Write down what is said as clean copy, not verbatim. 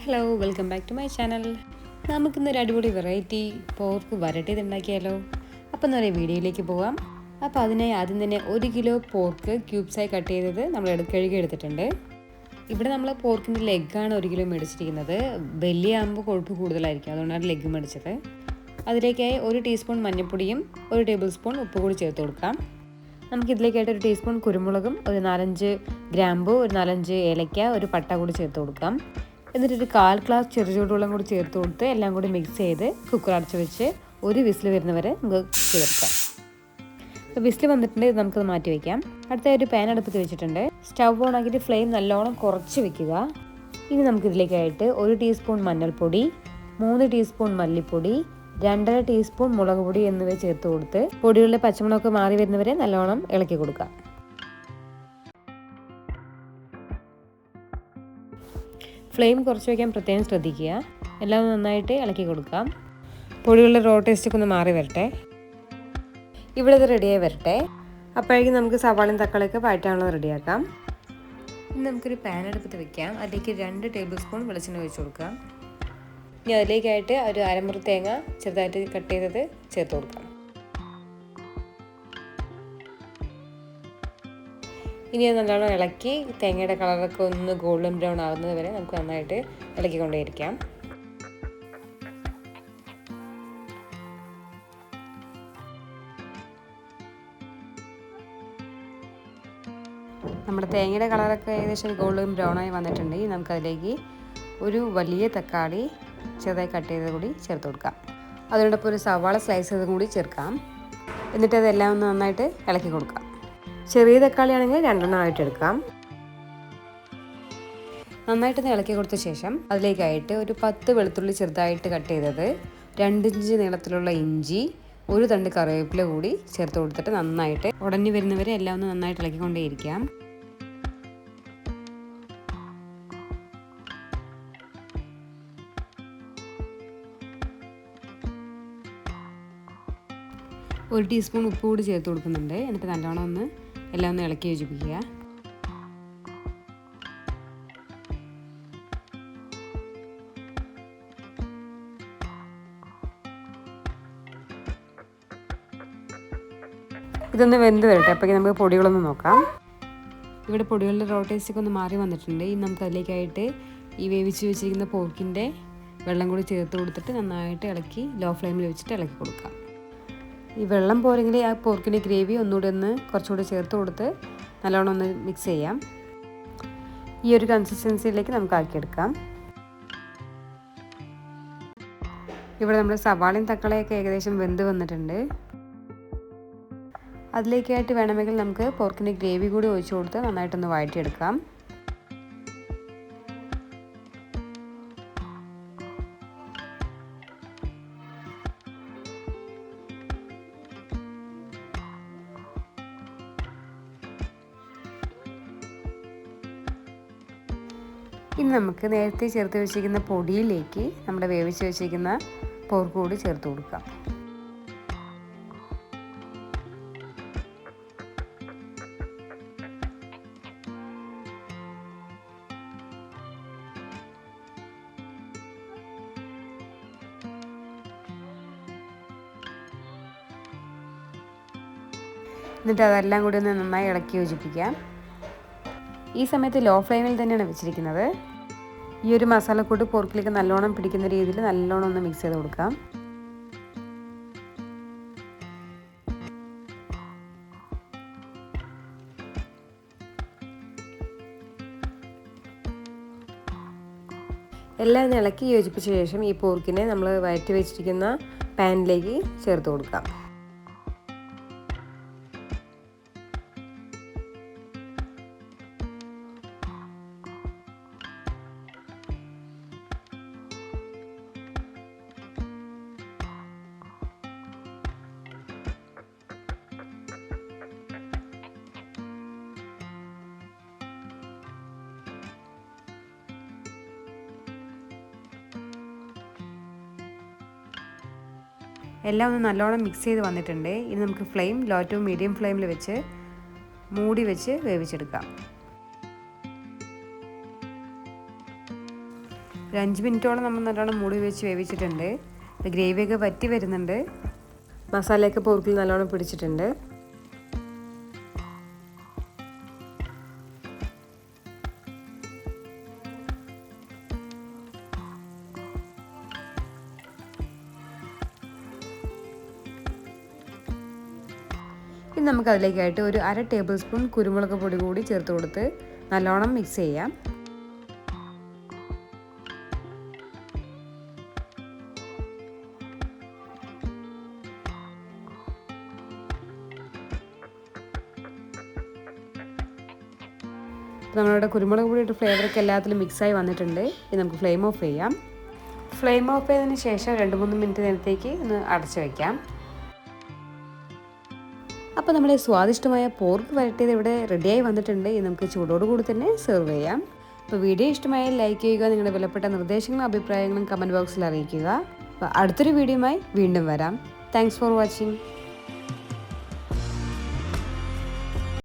Hello, welcome back to my channel. നമുക്കിന്നൊരു അടിപൊളി variety pork വരട്ടി ഉണ്ടാക്കിയാലോ. അപ്പോൾ എന്ന് പറയുക വീഡിയോയിലേക്ക് പോകാം. അപ്പോൾ അതിനായി ആദ്യം തന്നെ 1 കിലോ പോർക്ക് ക്യൂബ്സായി കട്ട് ചെയ്തത് നമ്മൾ കഴുകി എടുത്തിട്ടുണ്ട്. ഇവിടെ നമ്മൾ പോർക്കിൻ്റെ ലെഗാണ് 1 കിലോ മേടിച്ചിരിക്കുന്നത്. വലിയാകുമ്പോൾ കൊഴുപ്പ് കൂടുതലായിരിക്കും, അതുകൊണ്ടാണ് ലെഗ് മേടിച്ചത്. അതിലേക്കായി 1 ടീസ്പൂൺ മഞ്ഞൾപ്പൊടിയും 1 ടേബിൾ സ്പൂൺ ഉപ്പ് കൂടി ചേർത്ത് കൊടുക്കാം. നമുക്കിതിലേക്കായിട്ട് 1 ടീസ്പൂൺ കുരുമുളകും, ഒരു 4-5 ഗ്രാമ്പു, ഒരു 4-5 ഏലക്ക, ഒരു പട്ട കൂടി ചേർത്ത് കൊടുക്കാം. എന്നിട്ടൊരു 1/4 ഗ്ലാസ് ചെറുചൂടുവെള്ളം കൂടി ചേർത്ത് കൊടുത്ത് എല്ലാം കൂടി മിക്സ് ചെയ്ത് കുക്കർ അടച്ച് വെച്ച് ഒരു വിസിൽ വരുന്നവരെ നമുക്ക് ചേർക്കാം. അപ്പോൾ വിസിൽ വന്നിട്ടുണ്ട്, ഇത് നമുക്കത് മാറ്റി വയ്ക്കാം. അടുത്ത ഒരു പാൻ അടുപ്പത്ത് വെച്ചിട്ടുണ്ട്. സ്റ്റവ് ഓൺ ആക്കിയിട്ട് ഫ്ലെയിം നല്ലോണം കുറച്ച് വെക്കുക. ഇനി നമുക്കിതിലേക്കായിട്ട് 1 ടീസ്പൂൺ മഞ്ഞൾപ്പൊടി, 3 ടീസ്പൂൺ മല്ലിപ്പൊടി, 2.5 ടീസ്പൂൺ മുളക് പൊടി എന്നിവ ചേർത്ത് കൊടുത്ത് പൊടികളുടെ പച്ചമുളകൊക്കെ മാറി വരുന്നവരെ നല്ലോണം ഇളക്കി കൊടുക്കാം. ഫ്ലെയിം കുറച്ച് വയ്ക്കാൻ പ്രത്യേകം ശ്രദ്ധിക്കുക. എല്ലാം നന്നായിട്ട് ഇളക്കി കൊടുക്കാം. പൊടികളുടെ റോ ടേസ്റ്റൊക്കെ ഒന്ന് മാറി വരട്ടെ. ഇവിടെ ഇത് റെഡിയായി വരട്ടെ. അപ്പോഴേക്കും നമുക്ക് സവാളയും തക്കാളിയൊക്കെ വഴറ്റാനുള്ളത് റെഡിയാക്കാം. ഇനി നമുക്കൊരു പാൻ അടുപ്പത്ത് വെക്കാം. അതിലേക്ക് 2 ടേബിൾ സ്പൂൺ വെളിച്ചെണ്ണ ഒഴിച്ച് കൊടുക്കാം. ഇനി അതിലേക്കായിട്ട് ഒരു അരമുറി തേങ്ങ ചെറുതായിട്ട് കട്ട് ചെയ്തത് ചേർത്ത് കൊടുക്കാം. ഇനി അത് നല്ലോണം ഇളക്കി തേങ്ങയുടെ കളറൊക്കെ ഒന്ന് ഗോൾഡൻ ബ്രൗൺ ആകുന്നത് വരെ നമുക്ക് നന്നായിട്ട് ഇളക്കിക്കൊണ്ടേയിരിക്കാം. നമ്മുടെ തേങ്ങയുടെ കളറൊക്കെ ഏകദേശം ഗോൾഡൻ ബ്രൗൺ ആയി വന്നിട്ടുണ്ട്. നമുക്കതിലേക്ക് ഒരു വലിയ തക്കാളി ചെറുതായി കട്ട് ചെയ്തത് കൂടി ചേർത്ത് കൊടുക്കാം. അതിനോടൊപ്പം ഒരു സവാള സ്ലൈസ് ചെയ്തത് കൂടി ചേർക്കാം. എന്നിട്ട് അതെല്ലാം ഒന്ന് നന്നായിട്ട് ഇളക്കി കൊടുക്കാം. ചെറിയ തക്കാളി ആണെങ്കിൽ 2 ആയിട്ട് എടുക്കാം. നന്നായിട്ടൊന്ന് ഇളക്കി കൊടുത്ത ശേഷം അതിലേക്കായിട്ട് ഒരു 10 വെളുത്തുള്ളി ചെറുതായിട്ട് കട്ട് ചെയ്തത്, 2 ഇഞ്ച് നീളത്തിലുള്ള ഇഞ്ചി, ഒരു തണ്ട് കറിവേപ്പില കൂടി ചേർത്ത് കൊടുത്തിട്ട് നന്നായിട്ട് ഉടഞ്ഞു വരുന്നവരെ എല്ലാം ഒന്ന് നന്നായിട്ട് ഇളക്കിക്കൊണ്ടേയിരിക്കാം. ഒരു ടീസ്പൂൺ ഉപ്പ് കൂടി ചേർത്ത് കൊടുക്കുന്നുണ്ട്. എന്നിട്ട് നല്ലോണം ഒന്ന് എല്ലാം ഒന്ന് ഇളക്കി യോജിപ്പിക്കുക. ഇതൊന്ന് വെന്ത് വരട്ടെ. അപ്പോഴേക്കും നമുക്ക് പൊടികളൊന്ന് നോക്കാം. ഇവിടെ പൊടികളുടെ റോ ടേസ്റ്റൊക്കെ ഒന്ന് മാറി വന്നിട്ടുണ്ട്. ഇനി നമുക്ക് അതിലേക്കായിട്ട് ഈ വേവിച്ച് വെച്ചിരിക്കുന്ന പോർക്കിൻ്റെ വെള്ളം കൂടി ചേർത്ത് കൊടുത്തിട്ട് നന്നായിട്ട് ഇളക്കി ലോ ഫ്ലെയിമിൽ വെച്ചിട്ട് ഇളക്കി കൊടുക്കാം. ഈ വെള്ളം പോരെങ്കിൽ ആ പോർക്കിൻ്റെ ഗ്രേവി ഒന്നുകൂടി കുറച്ചുകൂടി ചേർത്ത് കൊടുത്ത് നല്ലോണം ഒന്ന് മിക്സ് ചെയ്യാം. ഈ ഒരു കൺസിസ്റ്റൻസിയിലേക്ക് നമുക്ക് ആക്കിയെടുക്കാം. ഇവിടെ നമ്മൾ സവാളയും തക്കാളിയൊക്കെ ഏകദേശം വെന്ത് വന്നിട്ടുണ്ട്. അതിലേക്കായിട്ട് വേണമെങ്കിൽ നമുക്ക് പോർക്കിൻ്റെ ഗ്രേവി കൂടി ഒഴിച്ചു കൊടുത്ത് നന്നായിട്ടൊന്ന് വഴറ്റിയെടുക്കാം. ഇനി നമുക്ക് നേരത്തെ ചേർത്ത് വെച്ചിരിക്കുന്ന പൊടിയിലേക്ക് നമ്മുടെ വേവിച്ച് വെച്ചിരിക്കുന്ന പോർക്ക് കൂടി ചേർത്ത് കൊടുക്കാം. എന്നിട്ട് അതെല്ലാം കൂടി ഒന്ന് നന്നായി ഇളക്കി യോജിപ്പിക്കാം. ഈ സമയത്ത് ലോ ഫ്ലെയിമിൽ തന്നെയാണ് വെച്ചിരിക്കുന്നത്. ഈ ഒരു മസാലക്കൂട്ട് പോർക്കിലേക്ക് നല്ലോണം പിടിക്കുന്ന രീതിയിൽ നല്ലോണം ഒന്ന് മിക്സ് ചെയ്ത് കൊടുക്കാം. എല്ലാം ഇളക്കി യോജിപ്പിച്ച ശേഷം ഈ പോർക്കിനെ നമ്മൾ വഴറ്റി വെച്ചിരിക്കുന്ന പാനിലേക്ക് ചേർത്ത് കൊടുക്കാം. എല്ലാം ഒന്ന് നല്ലോണം മിക്സ് ചെയ്ത് വന്നിട്ടുണ്ട്. ഇനി നമുക്ക് ഫ്ലെയിം ലോ ടു മീഡിയം ഫ്ലെയിമിൽ വെച്ച് മൂടി വെച്ച് വേവിച്ചെടുക്കാം. ഒരു 5 മിനിറ്റോളം നമ്മൾ നല്ലോണം മൂടി വെച്ച് വേവിച്ചിട്ടുണ്ട്. ഗ്രേവിയൊക്കെ വറ്റി വരുന്നുണ്ട്. മസാലയൊക്കെ പോർക്കിൽ നല്ലോണം പിടിച്ചിട്ടുണ്ട്. ഇനി നമുക്ക് അതിലേക്കായിട്ട് ഒരു 1/2 ടേബിൾ സ്പൂൺ കുരുമുളക് പൊടി കൂടി ചേർത്ത് കൊടുത്ത് നല്ലോണം മിക്സ് ചെയ്യാം. നമ്മളിവിടെ കുരുമുളക് പൊടിയിട്ട് ഫ്ലേവറൊക്കെ എല്ലാത്തിലും മിക്സായി വന്നിട്ടുണ്ട്. ഇനി നമുക്ക് ഫ്ലെയിം ഓഫ് ചെയ്യാം. ഫ്ലെയിം ഓഫ് ചെയ്തതിന് ശേഷം 2-3 മിനിറ്റ് നേരത്തേക്ക് ഒന്ന് അടച്ചു വയ്ക്കാം. അപ്പോൾ നമ്മുടെ സ്വാദിഷ്ടമായ പോർക്ക് വരട്ടിയത് ഇവിടെ റെഡിയായി വന്നിട്ടുണ്ട്. ഇത് നമുക്ക് ചൂടോടുകൂടി തന്നെ സെർവ് ചെയ്യാം. അപ്പോൾ വീഡിയോ ഇഷ്ടമായാൽ ലൈക്ക് ചെയ്യുക. നിങ്ങളുടെ വിലപ്പെട്ട നിർദ്ദേശങ്ങളും അഭിപ്രായങ്ങളും കമൻറ്റ് ബോക്സിൽ അറിയിക്കുക. അപ്പോൾ അടുത്തൊരു വീഡിയോയുമായി വീണ്ടും വരാം. Thanks for watching.